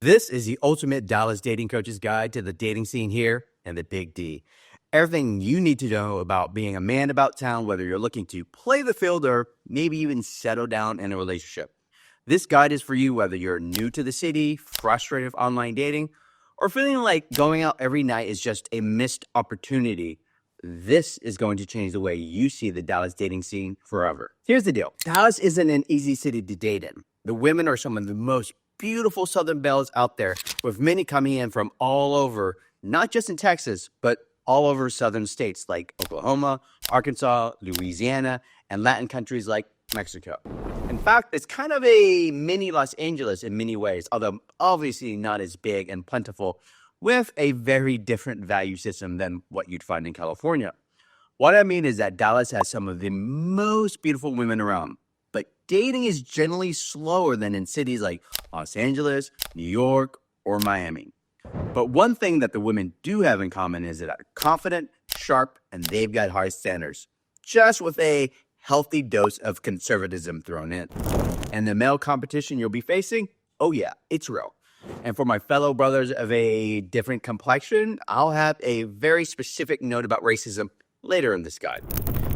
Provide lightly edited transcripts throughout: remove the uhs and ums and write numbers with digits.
This is the ultimate Dallas dating coach's guide to the dating scene here and the Big D. Everything you need to know about being a man about town, whether you're looking to play the field or maybe even settle down in a relationship. This guide is for you whether you're new to the city, frustrated with online dating, or feeling like going out every night is just a missed opportunity. This is going to change the way you see the Dallas dating scene forever. Here's the deal. Dallas isn't an easy city to date in. The women are some of the most beautiful Southern belles out there, with many coming in from all over, not just in Texas, but all over Southern states like Oklahoma, Arkansas, Louisiana, and Latin countries like Mexico. In fact, it's kind of a mini Los Angeles in many ways, although obviously not as big and plentiful, with a very different value system than what you'd find in California. What I mean is that Dallas has some of the most beautiful women around, but dating is generally slower than in cities like Los Angeles, New York, or Miami. But one thing that the women do have in common is that they're confident, sharp, and they've got high standards, just with a healthy dose of conservatism thrown in. And the male competition you'll be facing, oh yeah, it's real. And for my fellow brothers of a different complexion, I'll have a very specific note about racism later in this guide.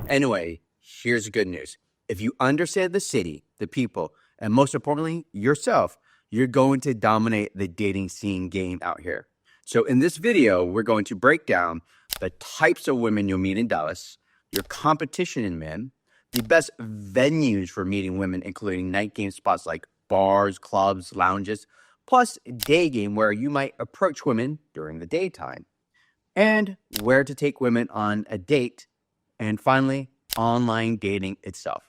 Anyway, here's the good news. If you understand the city, the people, and most importantly, yourself, you're going to dominate the dating scene game out here. So in this video, we're going to break down the types of women you'll meet in Dallas, your competition in men, the best venues for meeting women, including night game spots like bars, clubs, lounges, plus Daygame, where you might approach women during the daytime, and where to take women on a date, and finally, online dating itself.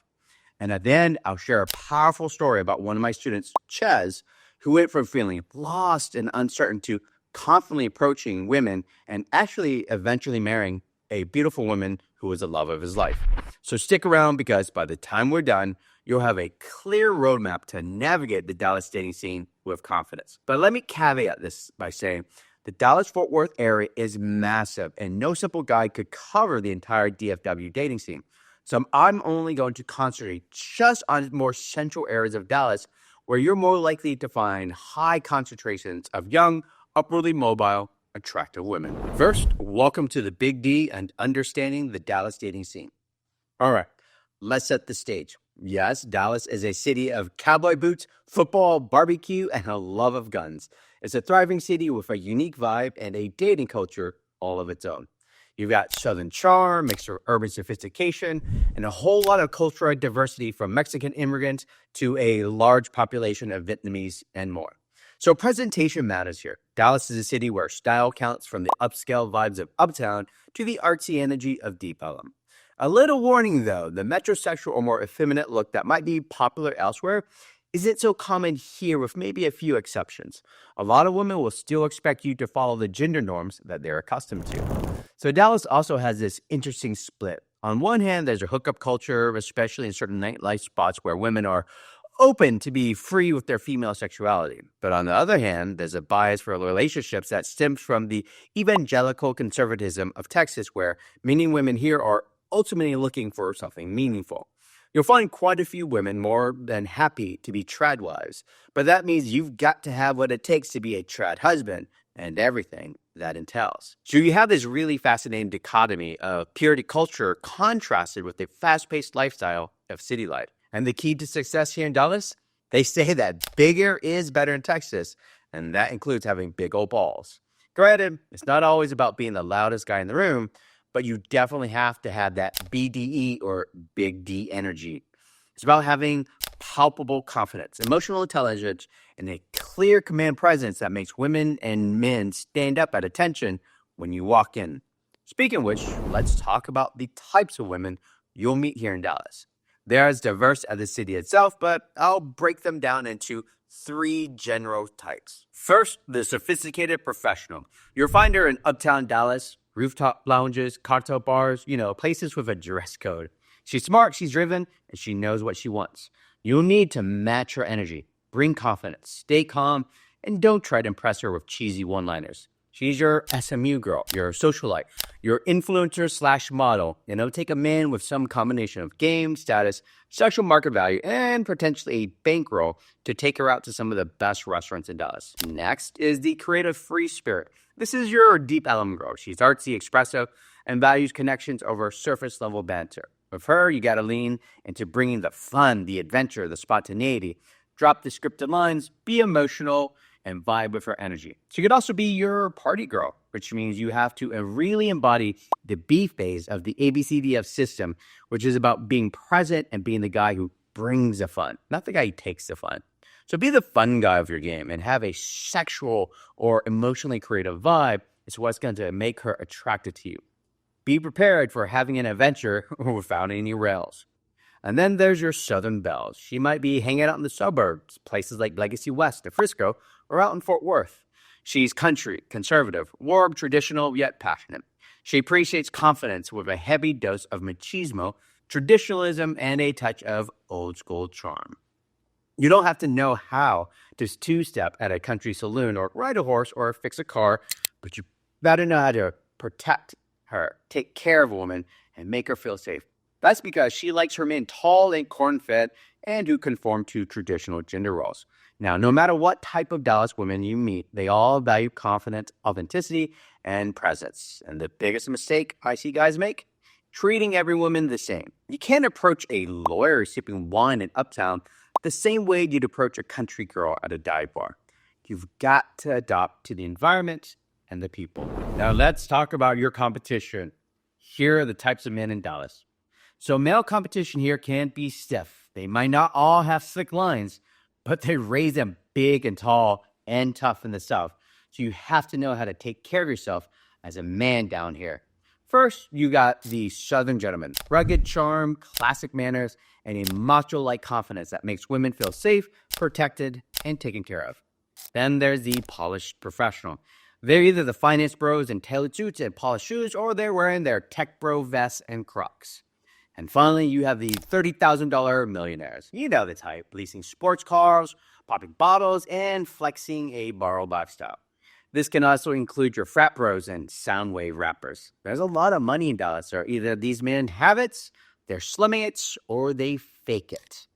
And at the end, I'll share a powerful story about one of my students, Ches, who went from feeling lost and uncertain to confidently approaching women and actually eventually marrying a beautiful woman who was the love of his life. So stick around, because by the time we're done, you'll have a clear roadmap to navigate the Dallas dating scene with confidence. But let me caveat this by saying the Dallas-Fort Worth area is massive, and no simple guide could cover the entire DFW dating scene. So I'm only going to concentrate just on more central areas of Dallas, where you're more likely to find high concentrations of young, upwardly mobile, attractive women. First, welcome to the Big D and understanding the Dallas dating scene. All right, let's set the stage. Yes, Dallas is a city of cowboy boots, football, barbecue, and a love of guns. It's a thriving city with a unique vibe and a dating culture all of its own. You've got Southern charm, mixed with urban sophistication, and a whole lot of cultural diversity, from Mexican immigrants to a large population of Vietnamese and more. So presentation matters here. Dallas is a city where style counts, from the upscale vibes of Uptown to the artsy energy of Deep Ellum. A little warning though, the metrosexual or more effeminate look that might be popular elsewhere isn't so common here, with maybe a few exceptions. A lot of women will still expect you to follow the gender norms that they're accustomed to. So Dallas also has this interesting split. On one hand, there's a hookup culture, especially in certain nightlife spots where women are open to be free with their female sexuality. But on the other hand, there's a bias for relationships that stems from the evangelical conservatism of Texas, where many women here are ultimately looking for something meaningful. You'll find quite a few women more than happy to be trad wives, but that means you've got to have what it takes to be a trad husband and everything that entails. So you have this really fascinating dichotomy of purity culture contrasted with the fast-paced lifestyle of city life. And the key to success here in Dallas? They say that bigger is better in Texas, and that includes having big old balls. Granted, it's not always about being the loudest guy in the room, but you definitely have to have that BDE or Big D energy. It's about having palpable confidence, emotional intelligence, and a clear command presence that makes women and men stand up at attention when you walk in. Speaking of which, let's talk about the types of women you'll meet here in Dallas. They're as diverse as the city itself, but I'll break them down into three general types. First, the sophisticated professional. You'll find her in Uptown Dallas, rooftop lounges, cocktail bars, places with a dress code. She's smart, she's driven, and she knows what she wants. You'll need to match her energy, bring confidence, stay calm, and don't try to impress her with cheesy one-liners. She's your SMU girl, your socialite, your influencer slash model. And it'll take a man with some combination of game, status, social market value, and potentially a bankroll to take her out to some of the best restaurants in Dallas. Next is the creative free spirit. This is your deep Ellum girl. She's artsy, expressive, and values connections over surface level banter. With her, you got to lean into bringing the fun, the adventure, the spontaneity. Drop the scripted lines, be emotional, and vibe with her energy. She could also be your party girl, which means you have to really embody the B phase of the ABCDF system, which is about being present and being the guy who brings the fun, not the guy who takes the fun. So be the fun guy of your game and have a sexual or emotionally creative vibe. Is what's going to make her attracted to you. Be prepared for having an adventure without any rails. And then there's your Southern Belle. She might be hanging out in the suburbs, places like Legacy West or Frisco, or out in Fort Worth. She's country, conservative, warm, traditional, yet passionate. She appreciates confidence with a heavy dose of machismo, traditionalism, and a touch of old school charm. You don't have to know how to two-step at a country saloon or ride a horse or fix a car, but you better know how to protect her, take care of a woman, and make her feel safe. That's because she likes her men tall and corn-fed and who conform to traditional gender roles. Now, no matter what type of Dallas women you meet, they all value confidence, authenticity, and presence. And the biggest mistake I see guys make? Treating every woman the same. You can't approach a lawyer sipping wine in Uptown the same way you'd approach a country girl at a dive bar. You've got to adapt to the environment and the people. Now, let's talk about your competition. Here are the types of men in Dallas. So male competition here can be stiff. They might not all have slick lines, but they raise them big and tall and tough in the South. So you have to know how to take care of yourself as a man down here. First, you got the Southern gentleman. Rugged charm, classic manners, and a macho-like confidence that makes women feel safe, protected, and taken care of. Then there's the polished professional. They're either the finance bros in tailored suits and polished shoes, or they're wearing their tech bro vests and Crocs. And finally, you have the $30,000 millionaires. You know the type, leasing sports cars, popping bottles, and flexing a borrowed lifestyle. This can also include your frat bros and soundwave rappers. There's a lot of money in Dallas, so either these men have it, they're slimming it, or they fake it.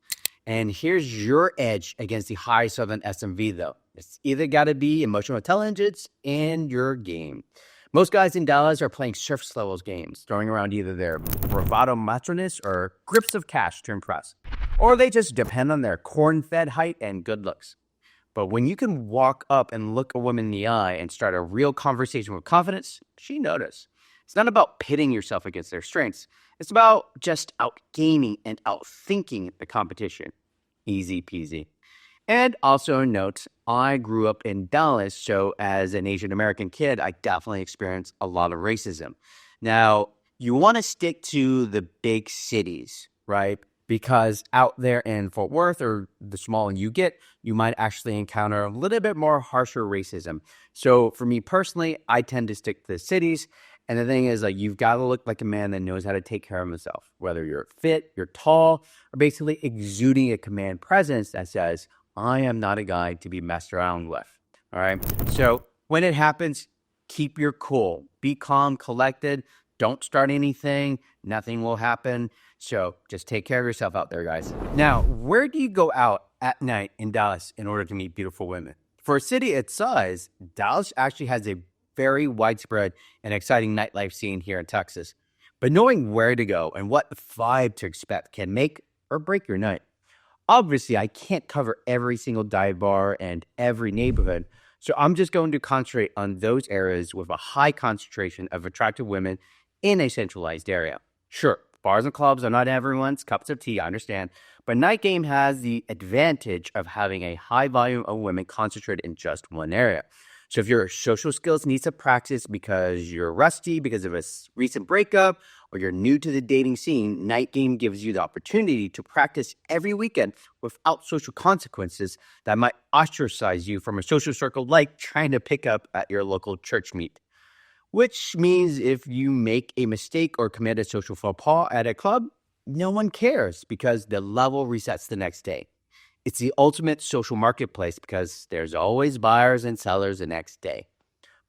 And here's your edge against the high Southern SMV, though. It's either got to be emotional intelligence and your game. Most guys in Dallas are playing surface levels games, throwing around either their bravado macho-ness or grips of cash to impress. Or they just depend on their corn-fed height and good looks. But when you can walk up and look a woman in the eye and start a real conversation with confidence, she notices. It's not about pitting yourself against their strengths. It's about just outgaming and outthinking the competition. Easy peasy. And also note, I grew up in Dallas, so as an Asian American kid, I definitely experienced a lot of racism. Now, you want to stick to the big cities, right? Because out there in Fort Worth or the smaller you get, you might actually encounter a little bit more harsher racism. So for me personally, I tend to stick to the cities. And the thing is, like, you've got to look like a man that knows how to take care of himself. Whether you're fit, you're tall, or basically exuding a command presence that says, I am not a guy to be messed around with. All right. So when it happens, keep your cool. Be calm, collected. Don't start anything. Nothing will happen. So just take care of yourself out there, guys. Now, where do you go out at night in Dallas in order to meet beautiful women? For a city its size, Dallas actually has a very widespread and exciting nightlife scene here in Texas. But knowing where to go and what vibe to expect can make or break your night. Obviously, I can't cover every single dive bar and every neighborhood, so I'm just going to concentrate on those areas with a high concentration of attractive women in a centralized area. Sure, bars and clubs are not everyone's cups of tea, I understand, but Nightgame has the advantage of having a high volume of women concentrated in just one area. So if your social skills need some practice because you're rusty because of a recent breakup or you're new to the dating scene, Nightgame gives you the opportunity to practice every weekend without social consequences that might ostracize you from a social circle like trying to pick up at your local church meet. Which means if you make a mistake or commit a social faux pas at a club, no one cares because the level resets the next day. It's the ultimate social marketplace because there's always buyers and sellers the next day.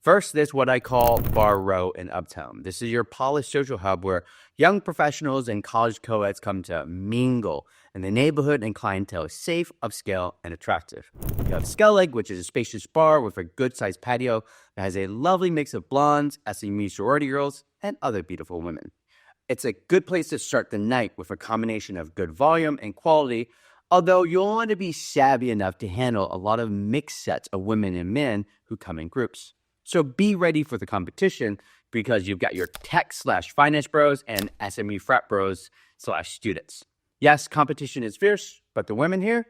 First, there's what I call Bar Row in Uptown. This is your polished social hub where young professionals and college co-eds come to mingle, and the neighborhood and clientele is safe, upscale, and attractive. You have Skellig, which is a spacious bar with a good-sized patio that has a lovely mix of blondes, SMU sorority girls, and other beautiful women. It's a good place to start the night with a combination of good volume and quality, although you'll want to be savvy enough to handle a lot of mixed sets of women and men who come in groups. So be ready for the competition because you've got your tech/finance bros and SMU frat bros/students. Yes, competition is fierce, but the women here,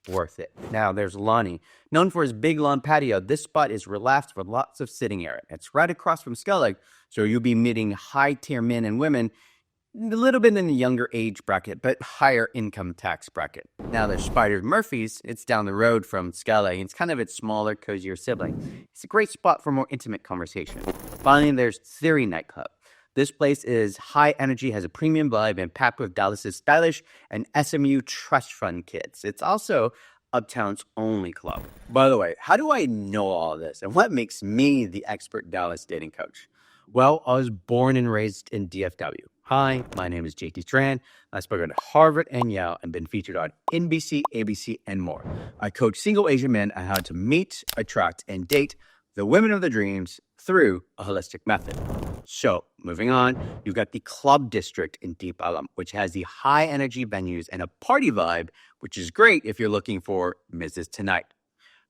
worth it. Now there's Lonnie. Known for his big lawn patio, this spot is relaxed with lots of sitting area. It's right across from Skellig, so you'll be meeting high-tier men and women, a little bit in the younger age bracket, but higher income tax bracket. Now there's Spider Murphy's. It's down the road from Skellig. It's kind of its smaller, cozier sibling. It's a great spot for more intimate conversation. Finally, there's Theory Nightclub. This place is high energy, has a premium vibe, and packed with Dallas's stylish and SMU trust fund kids. It's also Uptown's only club. By the way, how do I know all this, and what makes me the expert Dallas dating coach? Well, I was born and raised in DFW. Hi, my name is JT Tran. I spoke at Harvard and Yale and been featured on NBC, ABC, and more. I coach single Asian men on how to meet, attract, and date the women of their dreams through a holistic method. So, moving on, you've got the Club District in Deep Ellum, which has the high energy venues and a party vibe, which is great if you're looking for Mrs. Tonight.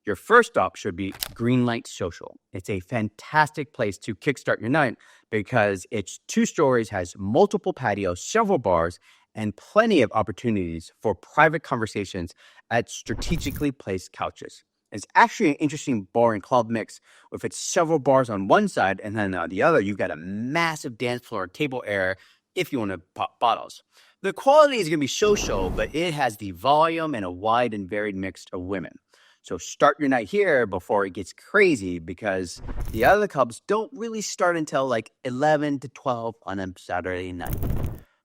Your first stop should be Greenlight Social. It's a fantastic place to kickstart your night because it's 2 stories, has multiple patios, several bars, and plenty of opportunities for private conversations at strategically placed couches. It's actually an interesting bar and club mix with its several bars on one side, and then on the other, you've got a massive dance floor table area if you want to pop bottles. The quality is going to be so-so, but it has the volume and a wide and varied mix of women. So start your night here before it gets crazy because the other clubs don't really start until like 11 to 12 on a Saturday night.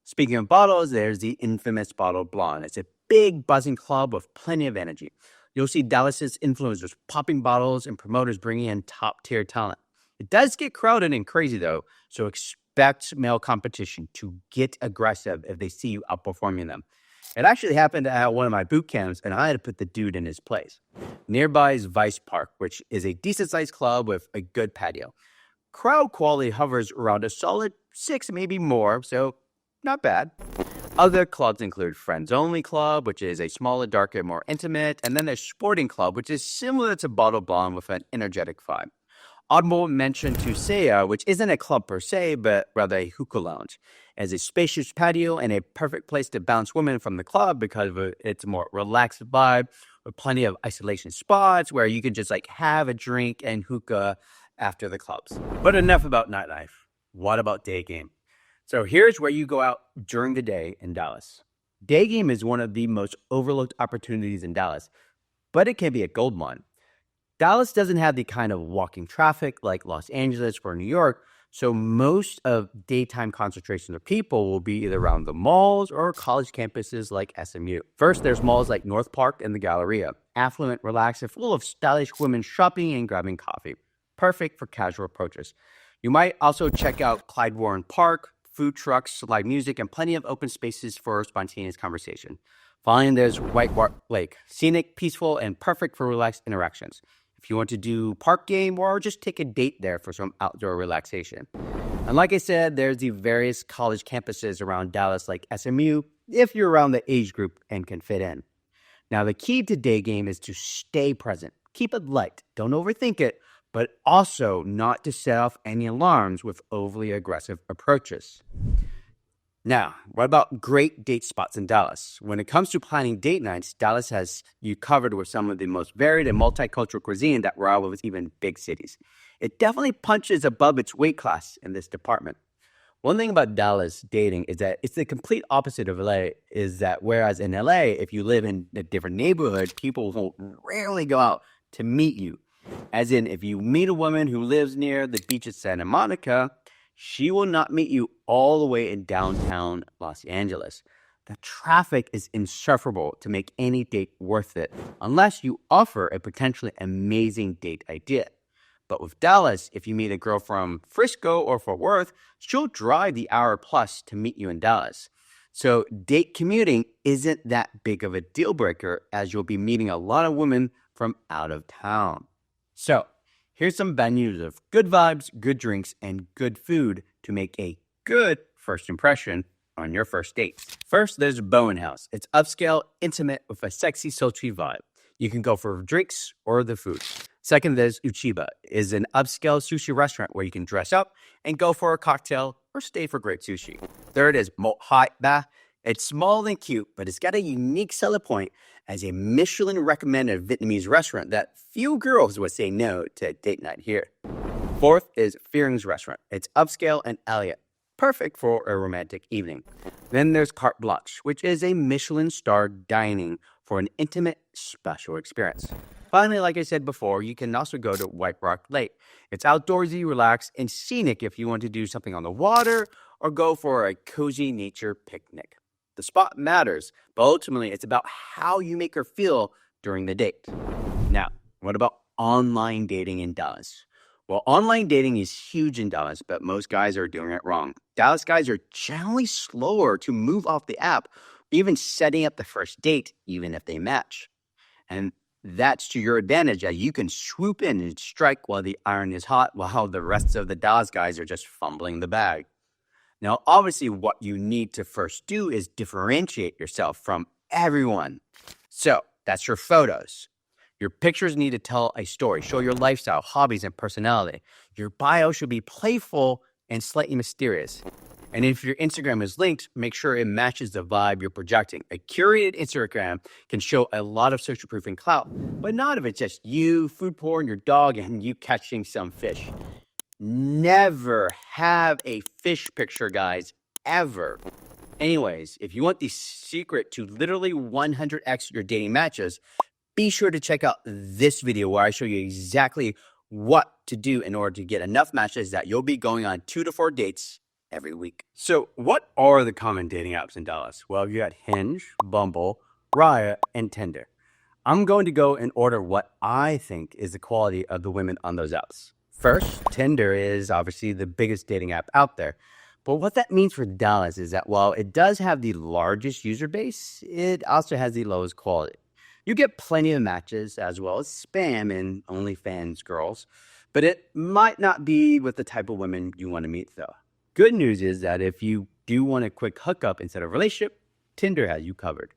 Speaking of bottles, there's the infamous Bottle Blonde. It's a big buzzing club with plenty of energy. You'll see Dallas's influencers popping bottles and promoters bringing in top-tier talent. It does get crowded and crazy, though, so expect male competition to get aggressive if they see you outperforming them. It actually happened at one of my boot camps, and I had to put the dude in his place. Nearby is Vice Park, which is a decent-sized club with a good patio. Crowd quality hovers around a solid 6, maybe more, so not bad. Other clubs include Friends Only Club, which is a smaller, darker, more intimate, and then there's Sporting Club, which is similar to Bottle Blonde with an energetic vibe. Audible mention to Saya, which isn't a club per se, but rather a hookah lounge, as a spacious patio and a perfect place to bounce women from the club because of its more relaxed vibe, with plenty of isolation spots where you can just like have a drink and hookah after the clubs. But enough about nightlife. What about Daygame? So here's where you go out during the day in Dallas. Daygame is one of the most overlooked opportunities in Dallas, but it can be a gold mine. Dallas doesn't have the kind of walking traffic like Los Angeles or New York, so most of daytime concentrations of people will be either around the malls or college campuses like SMU. First, there's malls like North Park and the Galleria. Affluent, relaxed, and full of stylish women shopping and grabbing coffee. Perfect for casual approaches. You might also check out Clyde Warren Park, food trucks, live music, and plenty of open spaces for spontaneous conversation. Finally, there's Whitewater Lake. Scenic, peaceful, and perfect for relaxed interactions. If you want to do park game or just take a date there for some outdoor relaxation. And like I said, there's the various college campuses around Dallas like SMU if you're around the age group and can fit in. Now, the key to Daygame is to stay present. Keep it light. Don't overthink it, but also not to set off any alarms with overly aggressive approaches. Now, what about great date spots in Dallas? When it comes to planning date nights, Dallas has you covered with some of the most varied and multicultural cuisine that rival with even big cities. It definitely punches above its weight class in this department. One thing about Dallas dating is that it's the complete opposite of LA, is that whereas in LA, if you live in a different neighborhood, people will rarely go out to meet you. As in, if you meet a woman who lives near the beach at Santa Monica, she will not meet you all the way in downtown Los Angeles. The traffic is insufferable to make any date worth it unless you offer a potentially amazing date idea. But with Dallas, if you meet a girl from Frisco or Fort Worth, she'll drive the hour plus to meet you in Dallas. So date commuting isn't that big of a deal breaker, as you'll be meeting a lot of women from out of town. So here's some venues of good vibes, good drinks, and good food to make a good first impression on your first date. First, there's Bowen House. It's upscale, intimate, with a sexy, sultry vibe. You can go for drinks or the food. Second, there's Uchiba. It's an upscale sushi restaurant where you can dress up and go for a cocktail or stay for great sushi. Third is Mo Hai Ba. It's small and cute, but it's got a unique selling point as a Michelin-recommended Vietnamese restaurant that few girls would say no to a date night here. Fourth is Fearing's Restaurant. It's upscale and elegant, perfect for a romantic evening. Then there's Carte Blanche, which is a Michelin-starred dining for an intimate, special experience. Finally, like I said before, you can also go to White Rock Lake. It's outdoorsy, relaxed, and scenic if you want to do something on the water or go for a cozy nature picnic. The spot matters, but ultimately it's about how you make her feel during the date. Now, what about online dating in Dallas? Well, online dating is huge in Dallas, but most guys are doing it wrong. Dallas guys are generally slower to move off the app, even setting up the first date, even if they match. And that's to your advantage, as you can swoop in and strike while the iron is hot, while the rest of the Dallas guys are just fumbling the bag. Now, obviously, what you need to first do is differentiate yourself from everyone. So that's your photos. Your pictures need to tell a story, show your lifestyle, hobbies, and personality. Your bio should be playful and slightly mysterious. And if your Instagram is linked, make sure it matches the vibe you're projecting. A curated Instagram can show a lot of social proof and clout, but not if it's just you, food porn, your dog, and you catching some fish. Never have a fish picture, guys, ever. Anyways, if you want the secret to literally 100x your dating matches, be sure to check out this video where I show you exactly what to do in order to get enough matches that you'll be going on 2 to 4 dates every week. So what are the common dating apps in Dallas? Well, you got Hinge, Bumble, Raya, and Tinder. I'm going to go in order what I think is the quality of the women on those apps. First, Tinder is obviously the biggest dating app out there. But what that means for Dallas is that while it does have the largest user base, it also has the lowest quality. You get plenty of matches as well as spam and OnlyFans girls, but it might not be with the type of women you want to meet though. Good news is that if you do want a quick hookup instead of a relationship, Tinder has you covered.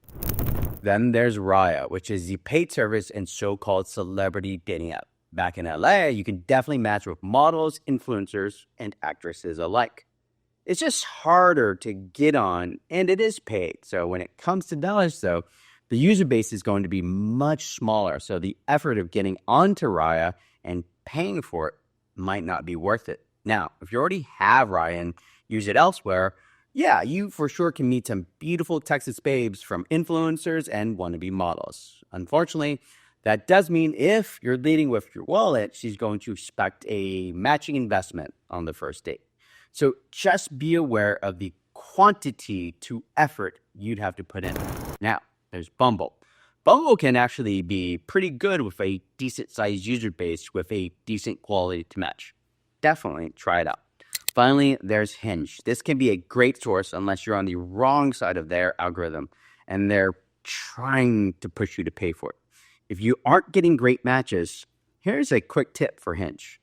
Then there's Raya, which is the paid service and so-called celebrity dating app. Back in LA, you can definitely match with models, influencers, and actresses alike. It's just harder to get on, and it is paid. So when it comes to Dallas, though, the user base is going to be much smaller. So the effort of getting onto Raya and paying for it might not be worth it. Now, if you already have Raya and use it elsewhere, yeah, you for sure can meet some beautiful Texas babes from influencers and wannabe models. Unfortunately, that does mean if you're leading with your wallet, she's going to expect a matching investment on the first date. So just be aware of the quantity to effort you'd have to put in. Now, there's Bumble. Bumble can actually be pretty good with a decent sized user base with a decent quality to match. Definitely try it out. Finally, there's Hinge. This can be a great source unless you're on the wrong side of their algorithm and they're trying to push you to pay for it. If you aren't getting great matches, here's a quick tip for Hinge.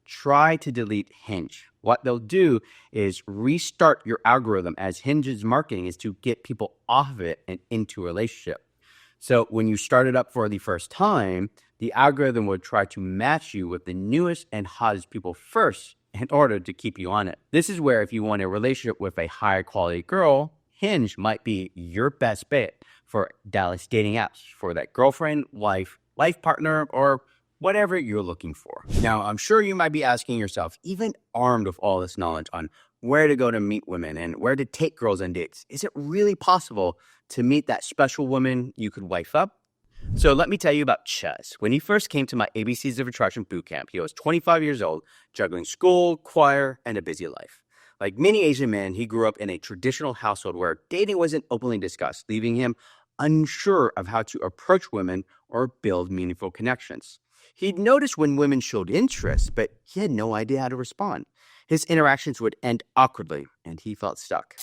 Try to delete Hinge. What they'll do is restart your algorithm, as Hinge's marketing is to get people off of it and into a relationship. So when you start it up for the first time, the algorithm will try to match you with the newest and hottest people first in order to keep you on it. This is where if you want a relationship with a higher quality girl, Hinge might be your best bet for Dallas dating apps for that girlfriend, wife, life partner, or whatever you're looking for. Now, I'm sure you might be asking yourself, even armed with all this knowledge on where to go to meet women and where to take girls on dates, is it really possible to meet that special woman you could wife up? So let me tell you about Ches. When he first came to my ABCs of Attraction Bootcamp, he was 25 years old, juggling school, choir, and a busy life. Like many Asian men, he grew up in a traditional household where dating wasn't openly discussed, leaving him unsure of how to approach women or build meaningful connections. He'd noticed when women showed interest, but he had no idea how to respond. His interactions would end awkwardly, and he felt stuck.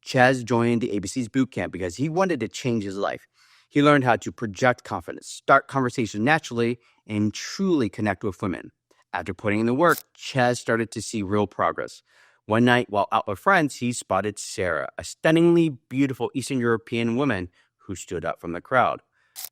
Chaz joined the ABC's bootcamp because he wanted to change his life. He learned how to project confidence, start conversations naturally, and truly connect with women. After putting in the work, Chaz started to see real progress. One night, while out with friends, he spotted Sarah, a stunningly beautiful Eastern European woman who stood up from the crowd.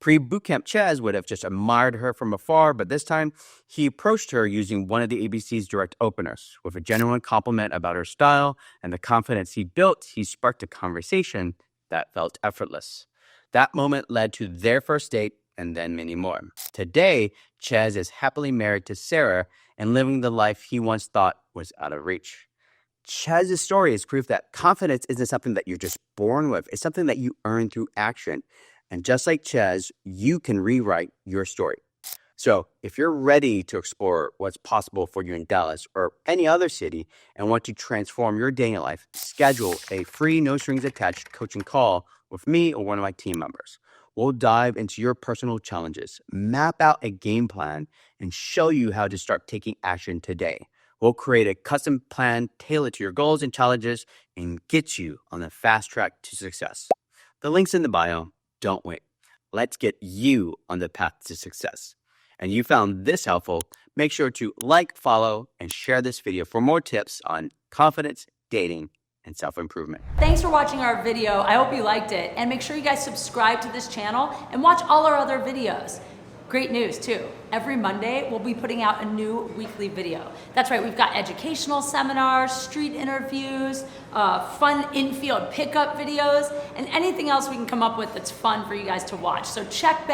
Pre-bootcamp Chaz would have just admired her from afar, but this time he approached her using one of the ABC's direct openers. With a genuine compliment about her style and the confidence he built, he sparked a conversation that felt effortless. That moment led to their first date and then many more. Today, Chaz is happily married to Sarah and living the life he once thought was out of reach. Chaz's story is proof that confidence isn't something that you're just born with. It's something that you earn through action. And just like Chaz, you can rewrite your story. So if you're ready to explore what's possible for you in Dallas or any other city and want to transform your dating life, schedule a free no strings attached coaching call with me or one of my team members. We'll dive into your personal challenges, map out a game plan, and show you how to start taking action today. We'll create a custom plan tailored to your goals and challenges and get you on the fast track to success. The link's in the bio. Don't wait. Let's get you on the path to success. And you found this helpful, make sure to like, follow, and share this video for more tips on confidence, dating, and self-improvement. Thanks for watching our video. I hope you liked it. And make sure you guys subscribe to this channel and watch all our other videos. Great news too. Every Monday, we'll be putting out a new weekly video. That's right, we've got educational seminars, street interviews, fun infield pickup videos, and anything else we can come up with that's fun for you guys to watch. So check back.